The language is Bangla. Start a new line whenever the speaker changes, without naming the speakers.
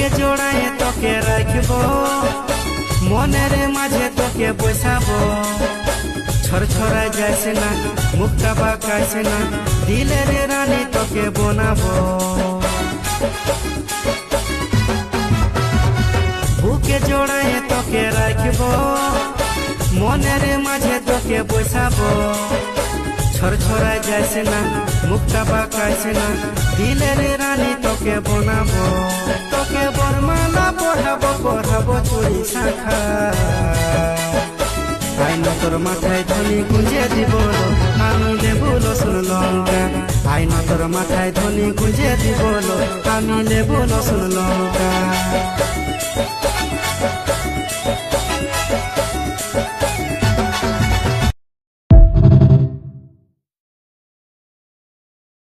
বুকে জড়ায়ে তোকে রাখব, মনের মাঝে তোকে বসাবো। ছড়ছড়ায় যাইছে না, মুখটা বাঁকাইছে না, দিলের রানী তোকে বানাবো। বুকে জড়ায়ে তোকে রাখব, মনের মাঝে তোকে বসাবো। ছড়ছড়ায় যাইছে না, মুখটা বাঁকাইছে না, দিলের রানী তোকে বানাবো। তোকে বরমালা পড়াবো, পড়াবো চুরি শাখা। আইন তোর মাথায় ধনী গুঁজে দিব, আমি লেবু রসুন লঙ্কা। আইন তোর মাথায় ধনী গুঁজে দিব, আমি লেবু রসুন লঙ্কা।